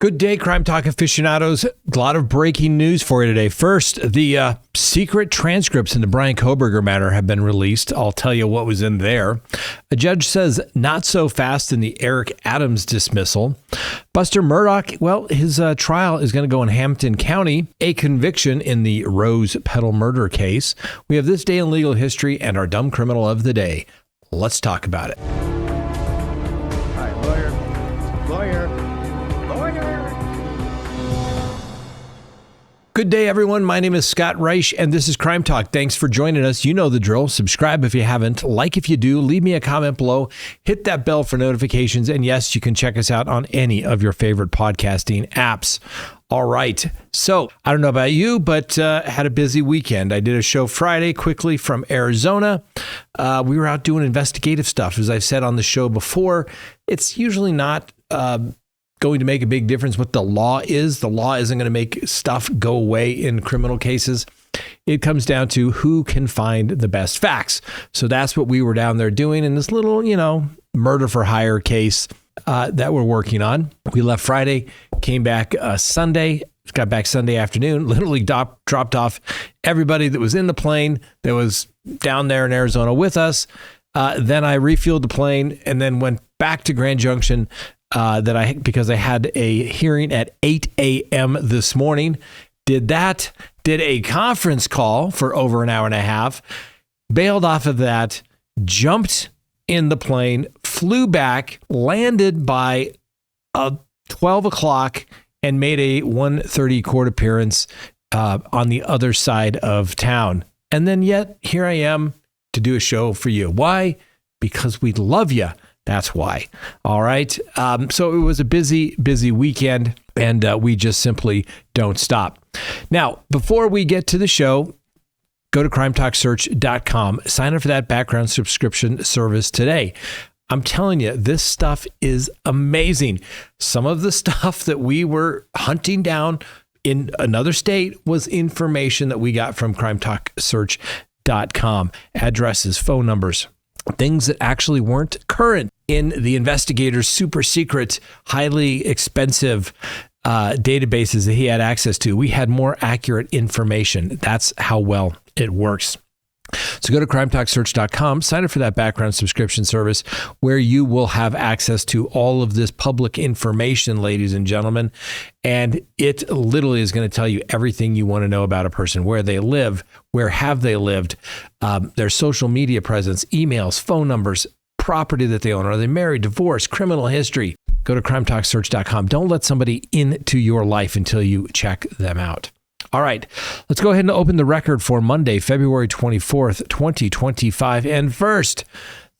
Good day, Crime Talk aficionados. A lot of breaking news for you today. First, the secret transcripts in the Bryan Kohberger matter have been released. I'll tell you what was in there. A judge says not so fast in the Eric Adams dismissal. Buster Murdaugh, well, his trial is going to go in Hampton County. A conviction in the Rose Petal murder case. We have this day in legal history and our dumb criminal of the day. Let's talk about it. All right, lawyer. Good day, everyone. My name is Scott Reich, and this is Crime Talk. Thanks for joining us. You know the drill. Subscribe if you haven't. Like if you do. Leave me a comment below. Hit that bell for notifications. And yes, you can check us out on any of your favorite podcasting apps. All right. So I don't know about you, but had a busy weekend. I did a show Friday quickly from Arizona. We were out doing investigative stuff. As I've said on the show before, it's usually not going to make a big difference what the law is. The law isn't going to make stuff go away in criminal cases. It comes down to who can find the best facts. So that's what we were down there doing in this little, murder for hire case that we're working on. We left Friday, came back Sunday, got back Sunday afternoon, literally dropped off everybody that was in the plane that was down there in Arizona with us. Then I refueled the plane and then went back to Grand Junction because I had a hearing at 8 a.m. this morning. Did a conference call for over an hour and a half, bailed off of that, jumped in the plane, flew back, landed by 12 o'clock, and made a 1:30 court appearance on the other side of town. And then yet here I am to do a show for you. Why? Because we love you. That's why. All right. So it was a busy weekend, and we just simply don't stop. Now, before we get to the show, go to crimetalksearch.com. Sign up for that background subscription service today. I'm telling you, this stuff is amazing. Some of the stuff that we were hunting down in another state was information that we got from crimetalksearch.com. Addresses, phone numbers, things that actually weren't current in the investigator's super secret, highly expensive databases that he had access to. We had more accurate information. That's how well it works. So go to crimetalksearch.com, sign up for that background subscription service where you will have access to all of this public information, ladies and gentlemen. And it literally is going to tell you everything you want to know about a person, where they live, where have they lived, their social media presence, emails, phone numbers, property that they own. Are they married, divorced, criminal history? Go to crimetalksearch.com. Don't let somebody into your life until you check them out. All right, let's go ahead and open the record for Monday, February 24th, 2025. And first,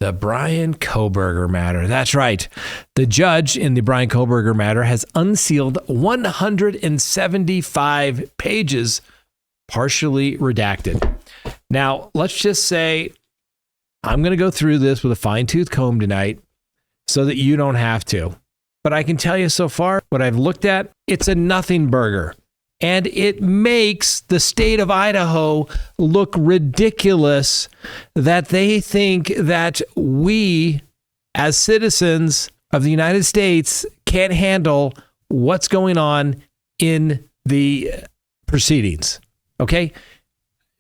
the Bryan Kohberger matter. That's right. The judge in the Bryan Kohberger matter has unsealed 175 pages, partially redacted. Now, let's just say I'm going to go through this with a fine-tooth comb tonight so that you don't have to. But I can tell you so far, what I've looked at, it's a nothing burger. And it makes the state of Idaho look ridiculous that they think that we, as citizens of the United States, can't handle what's going on in the proceedings. Okay?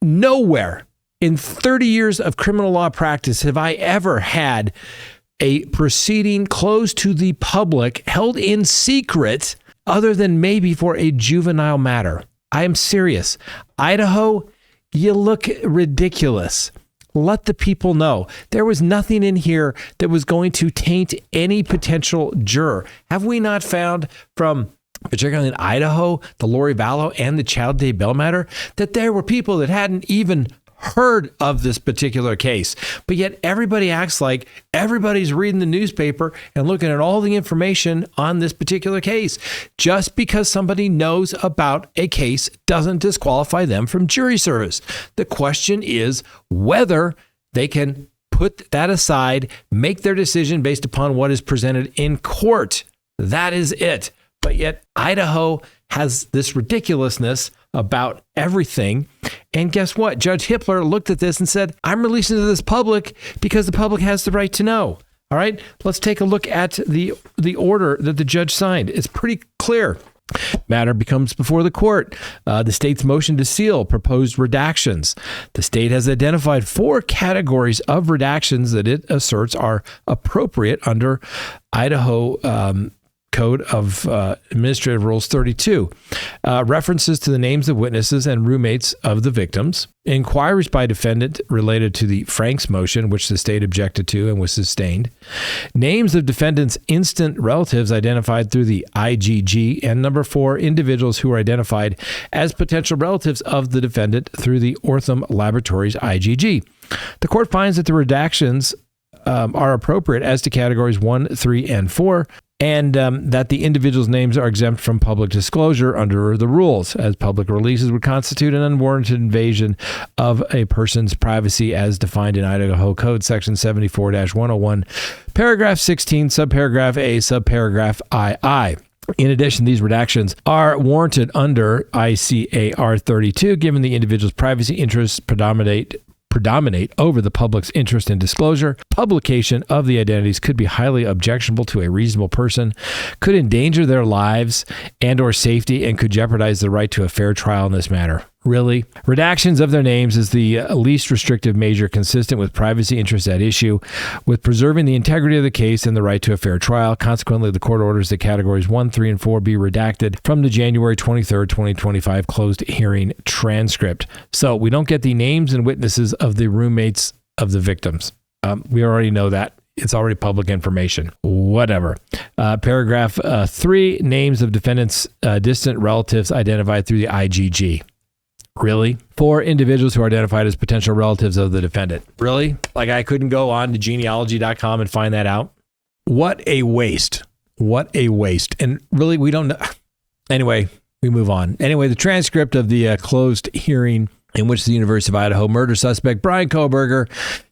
Nowhere in 30 years of criminal law practice have I ever had a proceeding closed to the public, held in secret, other than maybe for a juvenile matter. I am serious. Idaho, you look ridiculous. Let the people know. There was nothing in here that was going to taint any potential juror. Have we not found from, particularly in Idaho, the Lori Vallow and the Child Day Bell matter, that there were people that hadn't even heard of this particular case, but yet everybody acts like everybody's reading the newspaper and looking at all the information on this particular case. Just because somebody knows about a case doesn't disqualify them from jury service. The question is whether they can put that aside, make their decision based upon what is presented in court. That is it. But yet Idaho has this ridiculousness about everything. And guess what? Judge Hippler looked at this and said, I'm releasing to this public because the public has the right to know. All right, let's take a look at the order that the judge signed. It's pretty clear. Matter becomes before the court. The state's motion to seal proposed redactions. The state has identified 4 categories of redactions that it asserts are appropriate under Idaho Code of Administrative Rules 32. References to the names of witnesses and roommates of the victims. Inquiries by defendant related to the Franks motion, which the state objected to and was sustained. Names of defendant's instant relatives identified through the IGG. And number 4, individuals who are identified as potential relatives of the defendant through the Ortham Laboratories IGG. The court finds that the redactions are appropriate as to categories 1, 3, and 4. And that the individuals' names are exempt from public disclosure under the rules, as public releases would constitute an unwarranted invasion of a person's privacy as defined in Idaho Code Section 74-101, paragraph 16, subparagraph A, subparagraph II. In addition, these redactions are warranted under ICAR 32, given the individual's privacy interests predominate over the public's interest in disclosure. Publication of the identities could be highly objectionable to a reasonable person, could endanger their lives and or safety, and could jeopardize the right to a fair trial in this matter. Really? Redactions of their names is the least restrictive measure consistent with privacy interests at issue, with preserving the integrity of the case and the right to a fair trial. Consequently, the court orders that categories 1, 3, and 4 be redacted from the January 23rd, 2025 closed hearing transcript. So we don't get the names and witnesses of the roommates of the victims. We already know that. It's already public information. Whatever. Paragraph 3, names of defendants' distant relatives identified through the IGG. Really? 4 individuals who are identified as potential relatives of the defendant. Really? Like I couldn't go on to genealogy.com and find that out? What a waste. What a waste. And really, we don't know. Anyway, we move on. Anyway, the transcript of the closed hearing in which the University of Idaho murder suspect Bryan Kohberger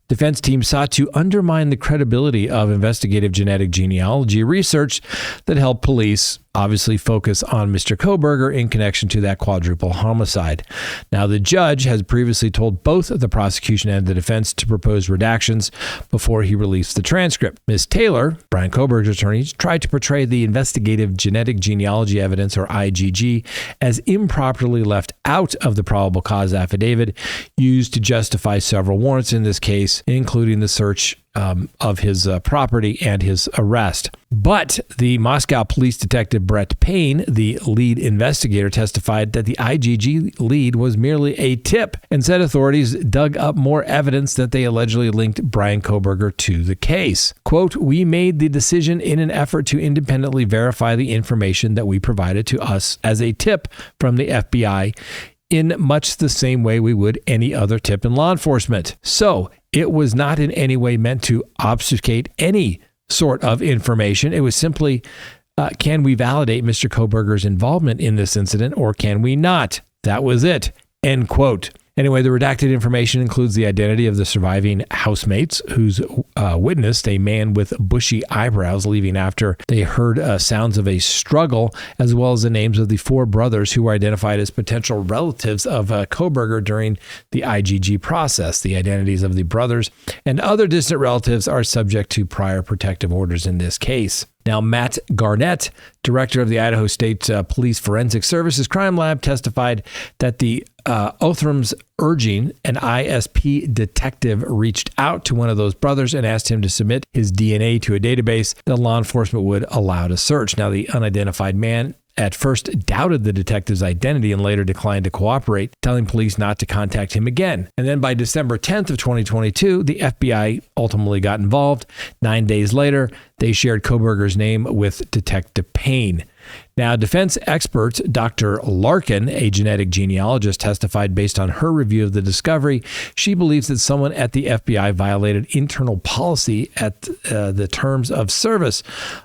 defense team sought to undermine the credibility of investigative genetic genealogy research that helped police obviously focus on Mr. Kohberger in connection to that quadruple homicide. Now, the judge has previously told both the prosecution and the defense to propose redactions before he released the transcript. Ms. Taylor, Bryan Kohberger's attorney, tried to portray the investigative genetic genealogy evidence, or IGG, as improperly left out of the probable cause affidavit used to justify several warrants in this case, including the search of his property and his arrest. But the Moscow police detective Brett Payne, the lead investigator, testified that the IGG lead was merely a tip and said authorities dug up more evidence that they allegedly linked Bryan Kohberger to the case. Quote, "We made the decision in an effort to independently verify the information that we provided to us as a tip from the FBI in much the same way we would any other tip in law enforcement. So it was not in any way meant to obfuscate any sort of information. It was simply, can we validate Mr. Kohberger's involvement in this incident or can we not? That was it." End quote. Anyway, the redacted information includes the identity of the surviving housemates who's witnessed a man with bushy eyebrows leaving after they heard sounds of a struggle, as well as the names of the 4 brothers who were identified as potential relatives of Kohberger during the IGG process. The identities of the brothers and other distant relatives are subject to prior protective orders in this case. Now, Matt Garnett, director of the Idaho State Police Forensic Services Crime Lab, testified that the Otham's urging, an ISP detective reached out to one of those brothers and asked him to submit his DNA to a database that law enforcement would allow to search. Now, the unidentified man at first doubted the detective's identity and later declined to cooperate, telling police not to contact him again. And then by December 10th of 2022, the FBI ultimately got involved. 9 days later, they shared Kohberger's name with Detective Payne. Now, defense expert Dr. Larkin, a genetic genealogist, testified based on her review of the discovery. She believes that someone at the FBI violated internal policy at the terms of service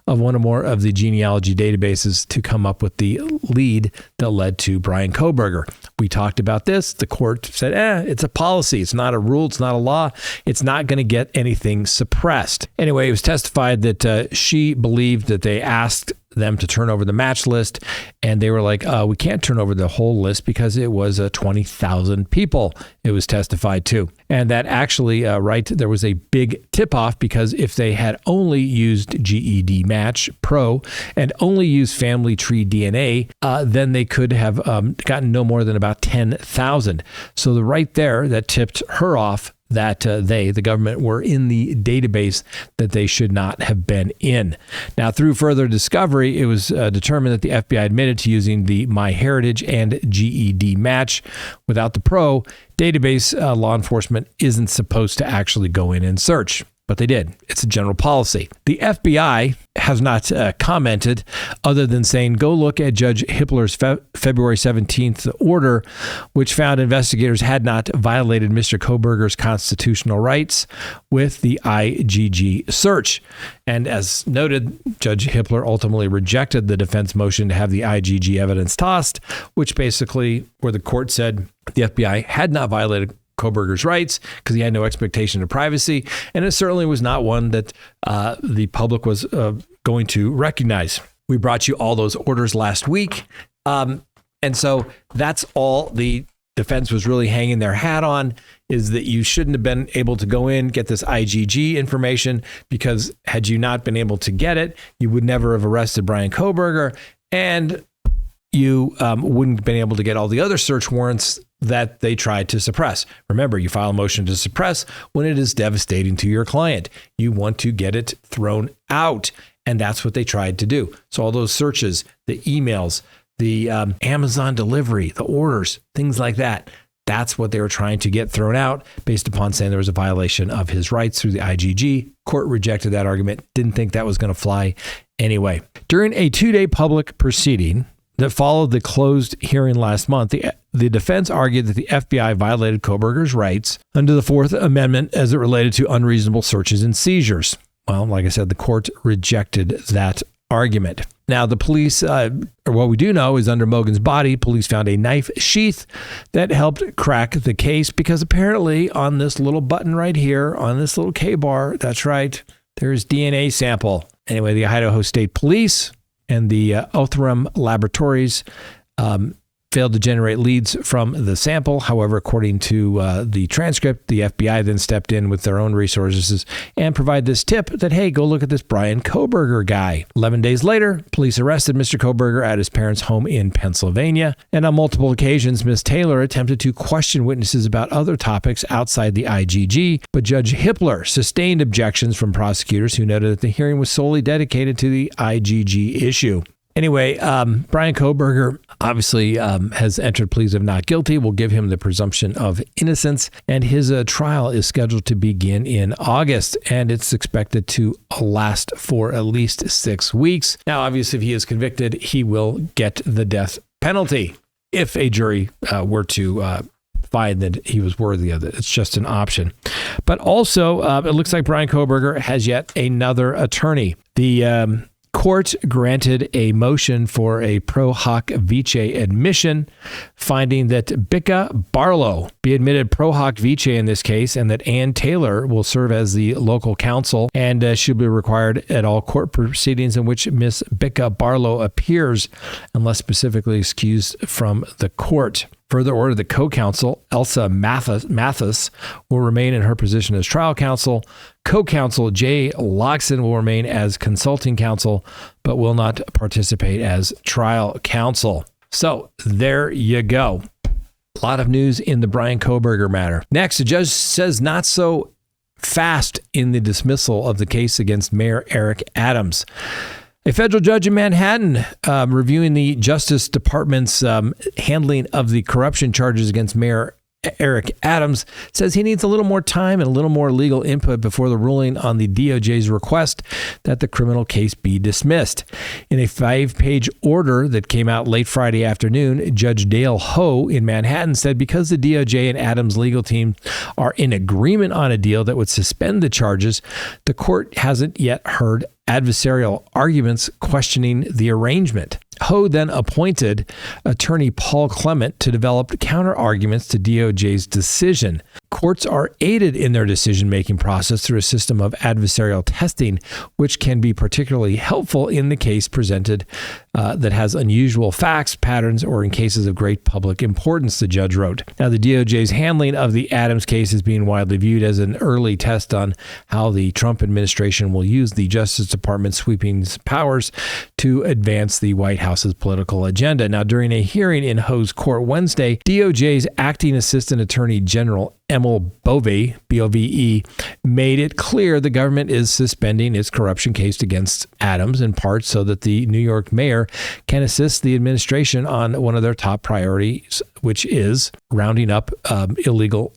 of one or more of the genealogy databases to come up with the lead that led to Bryan Kohberger. We talked about this. The court said, it's a policy. It's not a rule. It's not a law. It's not going to get anything suppressed. Anyway, it was testified that she believed that they asked them to turn over the match watch list. And they were like, we can't turn over the whole list because it was 20,000 people it was testified to. And that actually, there was a big tip-off because if they had only used GED Match Pro and only used Family Tree DNA, then they could have gotten no more than about 10,000. So right there, that tipped her off that the government, were in the database that they should not have been in. Now, through further discovery, it was determined that the FBI admitted to using the MyHeritage and GED Match. Without the Pro database, law enforcement isn't supposed to actually go in and search. But they did. It's a general policy. The FBI has not commented other than saying, go look at Judge Hippler's February 17th order, which found investigators had not violated Mr. Kohberger's constitutional rights with the IGG search. And as noted, Judge Hippler ultimately rejected the defense motion to have the IGG evidence tossed, which basically where the court said the FBI had not violated Kohberger's rights because he had no expectation of privacy, and it certainly was not one that the public was going to recognize. We brought you all those orders last week, and so that's all the defense was really hanging their hat on, is that you shouldn't have been able to go in, get this IGG information, because had you not been able to get it, you would never have arrested Bryan Kohberger, and you wouldn't have been able to get all the other search warrants that they tried to suppress. Remember, you file a motion to suppress when it is devastating to your client. You want to get it thrown out, and that's what they tried to do. So all those searches, the emails, the Amazon delivery, the orders, things like that, that's what they were trying to get thrown out based upon saying there was a violation of his rights through the IGG. Court rejected that argument, didn't think that was going to fly anyway. During a 2-day public proceeding that followed the closed hearing last month, the defense argued that the FBI violated Kohberger's rights under the Fourth Amendment as it related to unreasonable searches and seizures. Well, like I said, the court rejected that argument. Now, the police, what we do know is under Mogen's body, police found a knife sheath that helped crack the case because apparently on this little button right here, on this little K-bar, that's right, there's DNA sample. Anyway, the Idaho State Police and the Othram Laboratories failed to generate leads from the sample. However, according to the transcript, the FBI then stepped in with their own resources and provided this tip that, hey, go look at this Bryan Kohberger guy. 11 days later, police arrested Mr. Kohberger at his parents' home in Pennsylvania. And on multiple occasions, Ms. Taylor attempted to question witnesses about other topics outside the IGG, but Judge Hippler sustained objections from prosecutors who noted that the hearing was solely dedicated to the IGG issue. Anyway, Bryan Kohberger obviously has entered pleas of not guilty. We'll give him the presumption of innocence, and his trial is scheduled to begin in August, and it's expected to last for at least 6 weeks. Now, obviously, if he is convicted, he will get the death penalty if a jury were to find that he was worthy of it. It's just an option. But also, it looks like Bryan Kohberger has yet another attorney. The court granted a motion for a pro hoc vice admission, finding that Becca Barlow be admitted pro hoc vice in this case, and that Ann Taylor will serve as the local counsel and should be required at all court proceedings in which Miss Becca Barlow appears, unless specifically excused from the court. Further ordered that co-counsel Elsa Mathis will remain in her position as trial counsel. Co-counsel Jay Loxon will remain as consulting counsel, but will not participate as trial counsel. So there you go. A lot of news in the Bryan Kohberger matter. Next, the judge says not so fast in the dismissal of the case against Mayor Eric Adams. A federal judge in Manhattan reviewing the Justice Department's handling of the corruption charges against Mayor Eric Adams says he needs a little more time and a little more legal input before the ruling on the DOJ's request that the criminal case be dismissed. In a 5-page order that came out late Friday afternoon, Judge Dale Ho in Manhattan said because the DOJ and Adams' legal team are in agreement on a deal that would suspend the charges, the court hasn't yet heard adversarial arguments questioning the arrangement. Ho then appointed attorney Paul Clement to develop counter arguments to DOJ's decision. courts are aided in their decision-making process through a system of adversarial testing, which can be particularly helpful in the case presented that has unusual facts, patterns, or in cases of great public importance, the judge wrote. Now, the DOJ's handling of the Adams case is being widely viewed as an early test on how the Trump administration will use the Justice Department's sweeping powers to advance the White House's political agenda. Now, during a hearing in Ho's court Wednesday, DOJ's acting assistant attorney general Emil Bove, B-O-V-E, made it clear the government is suspending its corruption case against Adams in part so that the New York mayor can assist the administration on one of their top priorities, which is rounding up illegal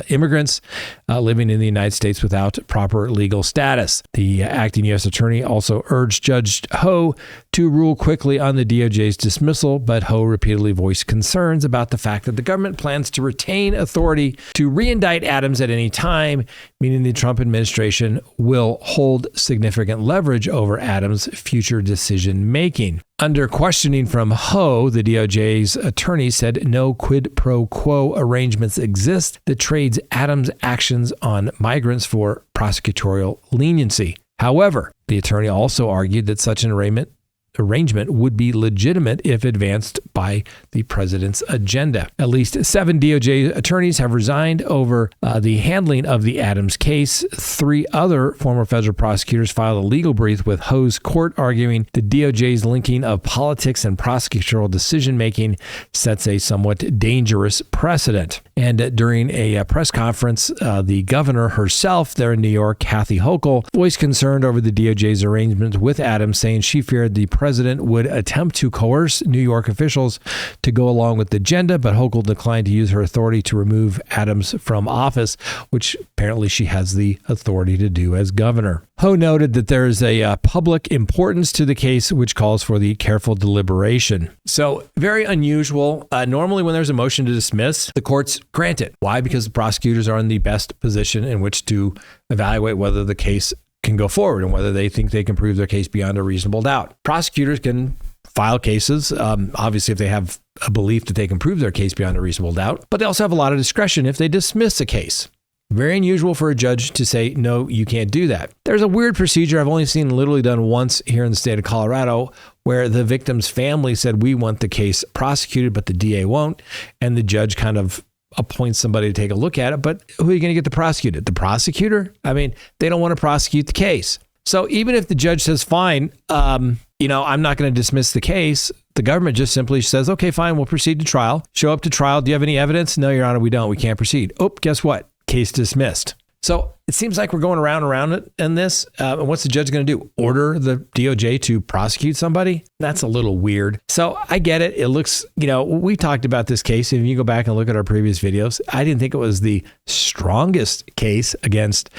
immigrants living in the United States without proper legal status. The acting U.S. attorney also urged Judge Ho to rule quickly on the DOJ's dismissal, but Ho repeatedly voiced concerns about the fact that the government plans to retain authority to re-indict Adams at any time, meaning the Trump administration will hold significant leverage over Adams' future decision-making. Under questioning from Ho, the DOJ's attorney said no quid pro quo arrangements exist that trades Adams' actions on migrants for prosecutorial leniency. However, the attorney also argued that such an arrangement would be legitimate if advanced by the president's agenda. At least 7 DOJ attorneys have resigned over the handling of the Adams case. 3 other former federal prosecutors filed a legal brief with Ho's court arguing the DOJ's linking of politics and prosecutorial decision-making sets a somewhat dangerous precedent. And during a press conference, the governor herself there in New York, Kathy Hochul, voiced concern over the DOJ's arrangement with Adams, saying she feared the president would attempt to coerce New York officials to go along with the agenda, but Hochul declined to use her authority to remove Adams from office, which apparently she has the authority to do as governor. Ho noted that there is a public importance to the case, which calls for the careful deliberation. So very unusual. Normally when there's a motion to dismiss, the courts grant it. Why? Because the prosecutors are in the best position in which to evaluate whether the case can go forward and whether they think they can prove their case beyond a reasonable doubt. Prosecutors can file cases, obviously if they have a belief that they can prove their case beyond a reasonable doubt, but they also have a lot of discretion if they dismiss a case. Very unusual for a judge to say, no, you can't do that. There's a weird procedure I've only seen literally done once here in the state of Colorado where the victim's family said, we want the case prosecuted, but the DA won't. And the judge kind of appoints somebody to take a look at it. But who are you going to get to prosecute it? The prosecutor? I mean, they don't want to prosecute the case. So even if the judge says, fine, I'm not going to dismiss the case, the government just simply says, okay, fine, we'll proceed to trial. Show up to trial. Do you have any evidence? No, Your Honor, we don't. We can't proceed. Oh, guess what? Case dismissed. So it seems like we're going around it in this. And what's the judge going to do? Order the DOJ to prosecute somebody? That's a little weird. So I get it. It looks, we talked about this case. If you go back and look at our previous videos, I didn't think it was the strongest case against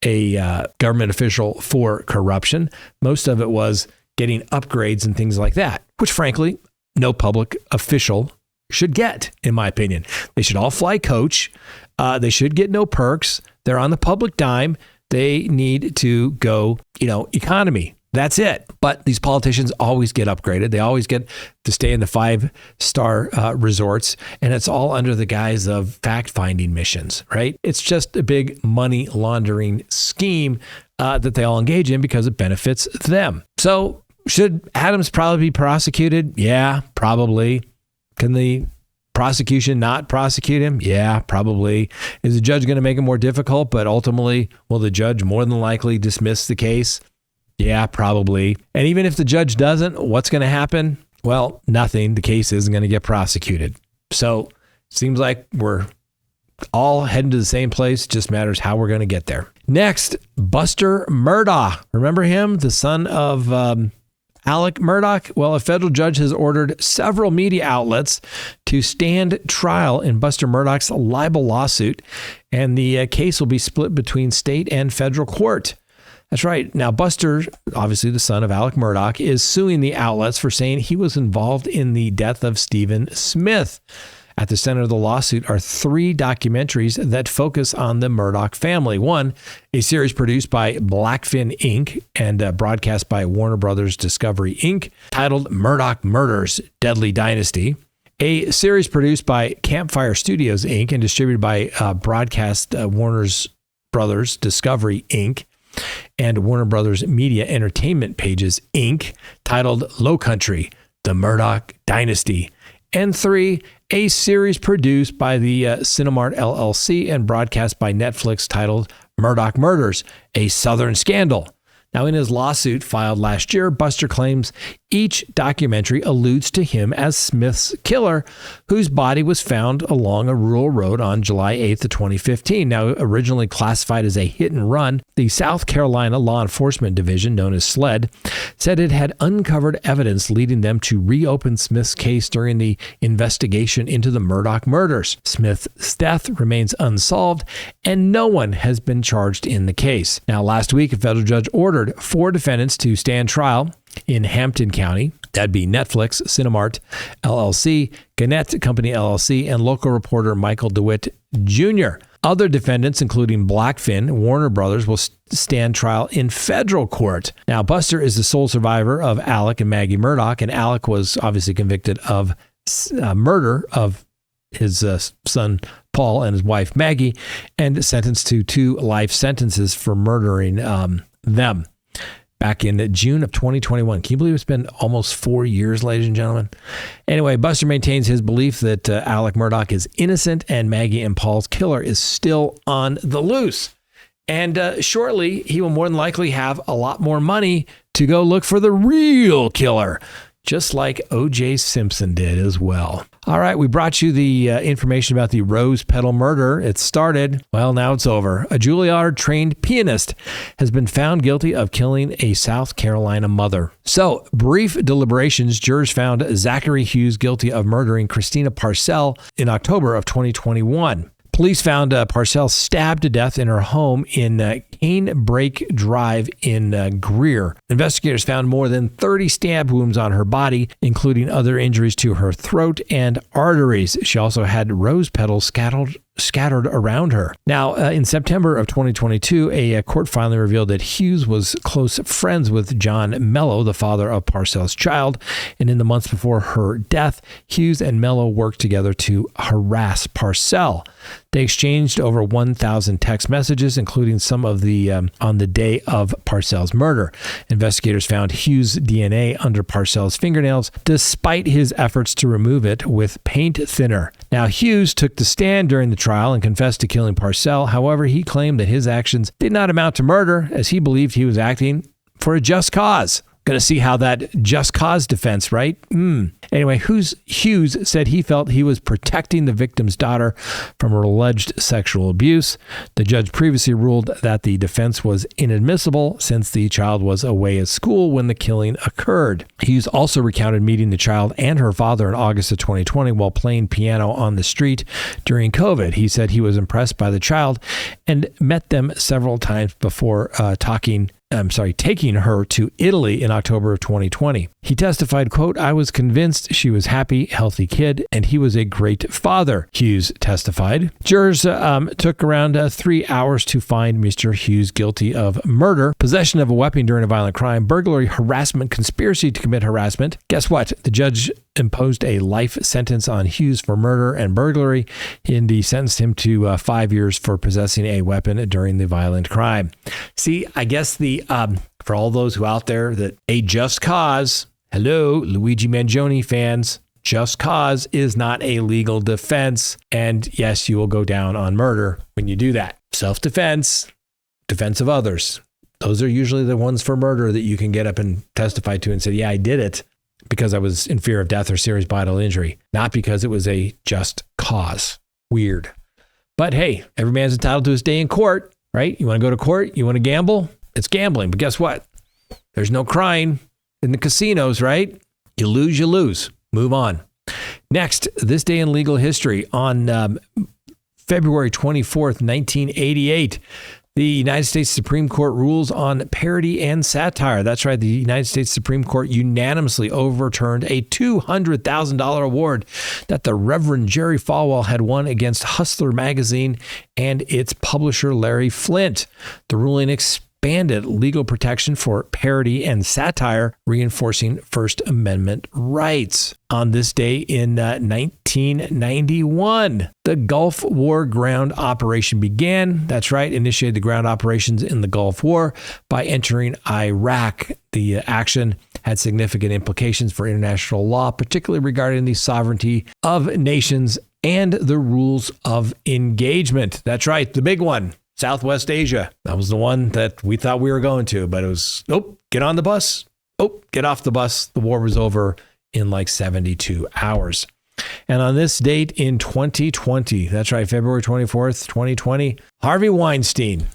a government official for corruption. Most of it was getting upgrades and things like that, which frankly, no public official should get, in my opinion. They should all fly coach. They should get no perks. They're on the public dime. They need to go, economy. That's it. But these politicians always get upgraded. They always get to stay in the 5-star resorts. And it's all under the guise of fact-finding missions, right? It's just a big money laundering scheme that they all engage in because it benefits them. So should Adams probably be prosecuted? Yeah, probably. Can the prosecution not prosecute him? Yeah, probably. Is the judge going to make it more difficult? But ultimately, will the judge more than likely dismiss the case? Yeah, probably. And even if the judge doesn't, what's going to happen? Well, nothing. The case isn't going to get prosecuted. So it seems like we're all heading to the same place. Just matters how we're going to get there. Next, Buster Murdaugh. Remember him? The son of Alec Murdaugh? Well, a federal judge has ordered several media outlets to stand trial in Buster Murdaugh's libel lawsuit, and the case will be split between state and federal court. That's right. Now, Buster, obviously the son of Alec Murdaugh, is suing the outlets for saying he was involved in the death of Stephen Smith. At the center of the lawsuit are 3 documentaries that focus on the Murdaugh family. One, a series produced by Blackfin Inc. and broadcast by Warner Brothers Discovery Inc., titled Murdaugh Murders, Deadly Dynasty. A series produced by Campfire Studios, Inc. and distributed by Broadcast Warner's Brothers Discovery, Inc. and Warner Brothers Media Entertainment Pages, Inc., titled Low Country, The Murdaugh Dynasty. And 3, a series produced by the Cinemart LLC and broadcast by Netflix titled Murdaugh Murders, A Southern Scandal. Now, in his lawsuit filed last year, Buster claims each documentary alludes to him as Smith's killer, whose body was found along a rural road on July 8th of 2015. Now, originally classified as a hit and run, the South Carolina Law Enforcement Division, known as SLED, said it had uncovered evidence leading them to reopen Smith's case during the investigation into the Murdaugh murders. Smith's death remains unsolved, and no one has been charged in the case. Now, last week, a federal judge ordered 4 defendants to stand trial in Hampton County. That'd be Netflix, Cinemart LLC, Gannett Company LLC, and local reporter Michael DeWitt Jr. Other defendants, including Blackfin, Warner Brothers, will stand trial in federal court. Now, Buster is the sole survivor of Alec and Maggie Murdaugh, and Alec was obviously convicted of murder of his son Paul and his wife Maggie, and sentenced to 2 life sentences for murdering them back in June of 2021. Can you believe it's been almost 4 years, ladies and gentlemen? Anyway, Buster maintains his belief that Alec Murdaugh is innocent and Maggie and Paul's killer is still on the loose. And shortly, he will more than likely have a lot more money to go look for the real killer, just like O.J. Simpson did as well. All right, we brought you the information about the Rose Petal murder. It started, well, now it's over. A Juilliard-trained pianist has been found guilty of killing a South Carolina mother. So, brief deliberations, jurors found Zachary Hughes guilty of murdering Christina Parcell in October of 2021. Police found Parcell stabbed to death in her home in Canebrake Drive in Greer. Investigators found more than 30 stab wounds on her body, including other injuries to her throat and arteries. She also had rose petals scattered around her. Now, in September of 2022, a court filing revealed that Hughes was close friends with John Mello, the father of Parcell's child, and in the months before her death, Hughes and Mello worked together to harass Parcell. They exchanged over 1,000 text messages, including some of the on the day of Parcell's murder. Investigators found Hughes' DNA under Parcell's fingernails, despite his efforts to remove it with paint thinner. Now, Hughes took the stand during the trial and confessed to killing Parcell. However, he claimed that his actions did not amount to murder, as he believed he was acting for a just cause. Going to see how that just cause defense, right? Anyway, Hughes said he felt he was protecting the victim's daughter from alleged sexual abuse. The judge previously ruled that the defense was inadmissible since the child was away at school when the killing occurred. Hughes also recounted meeting the child and her father in August of 2020 while playing piano on the street during COVID. He said he was impressed by the child and met them several times before taking her to Italy in October of 2020. He testified, quote, "I was convinced she was happy, healthy kid, and he was a great father," Hughes testified. Jurors took around 3 hours to find Mr. Hughes guilty of murder, possession of a weapon during a violent crime, burglary, harassment, conspiracy to commit harassment. Guess what? The judge imposed a life sentence on Hughes for murder and burglary, and he sentenced him to 5 years for possessing a weapon during the violent crime. See, I guess for all those who out there that a just cause, hello, Luigi Mangione fans, just cause is not a legal defense. And yes, you will go down on murder when you do that. Self-defense, defense of others. Those are usually the ones for murder that you can get up and testify to and say, yeah, I did it because I was in fear of death or serious bodily injury, not because it was a just cause. Weird. But hey, every man's entitled to his day in court, right? You want to go to court? You want to gamble? It's gambling. But guess what? There's no crying in the casinos, right? You lose, you lose. Move on. Next, this day in legal history on February 24th, 1988, the United States Supreme Court rules on parody and satire. That's right. The United States Supreme Court unanimously overturned a $200,000 award that the Reverend Jerry Falwell had won against Hustler magazine and its publisher, Larry Flint. The ruling expanded expanded legal protection for parody and satire, reinforcing First Amendment rights. On this day in 1991, the Gulf War ground operation began. That's right, initiated the ground operations in the Gulf War by entering Iraq. The action had significant implications for international law, particularly regarding the sovereignty of nations and the rules of engagement. That's right, the big one, Southwest Asia. That was the one that we thought we were going to, but it was, nope, get on the bus. Oh, get off the bus. The war was over in like 72 hours. And on this date in 2020, that's right, February 24th, 2020, Harvey Weinstein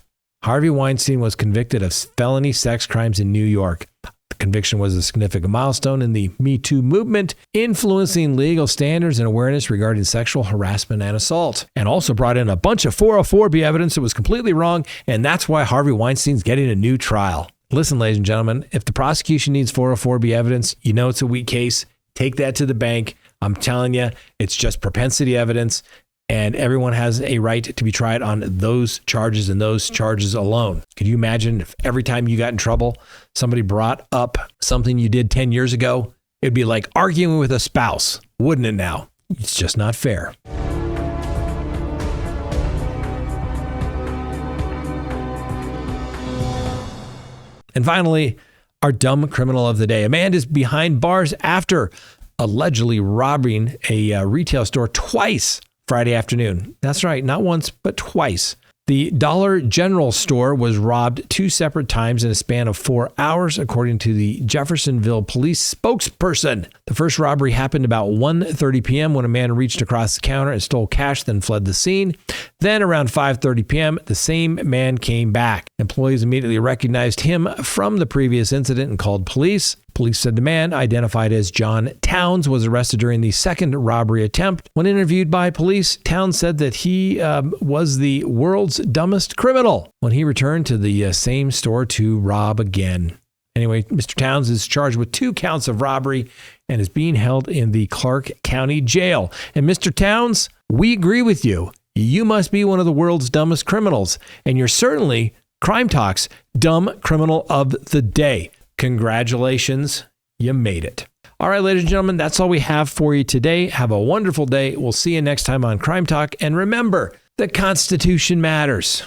was convicted of felony sex crimes in New York. The conviction was a significant milestone in the Me Too movement, influencing legal standards and awareness regarding sexual harassment and assault, and also brought in a bunch of 404B evidence that was completely wrong, and that's why Harvey Weinstein's getting a new trial. Listen, ladies and gentlemen, if the prosecution needs 404B evidence, you know it's a weak case. Take that to the bank. I'm telling you, it's just propensity evidence, and everyone has a right to be tried on those charges and those charges alone. Could you imagine if every time you got in trouble, somebody brought up something you did 10 years ago? It'd be like arguing with a spouse, wouldn't it now? It's just not fair. And finally, our dumb criminal of the day. A man is behind bars after allegedly robbing a retail store twice Friday afternoon. That's right, not once, but twice. The Dollar General store was robbed 2 separate times in a span of 4 hours, according to the Jeffersonville police spokesperson. The first robbery happened about 1:30 p.m. when a man reached across the counter and stole cash, then fled the scene. Then around 5:30 p.m., the same man came back. Employees immediately recognized him from the previous incident and called police. Police said the man, identified as John Towns, was arrested during the second robbery attempt. When interviewed by police, Towns said that he was the world's dumbest criminal when he returned to the same store to rob again. Anyway, Mr. Towns is charged with 2 counts of robbery and is being held in the Clark County Jail. And Mr. Towns, we agree with you. You must be one of the world's dumbest criminals, and you're certainly CrimeTalk's Dumb Criminal of the Day. Congratulations, you made it. All right, ladies and gentlemen, that's all we have for you today. Have a wonderful day. We'll see you next time on Crime Talk. And remember, the Constitution matters.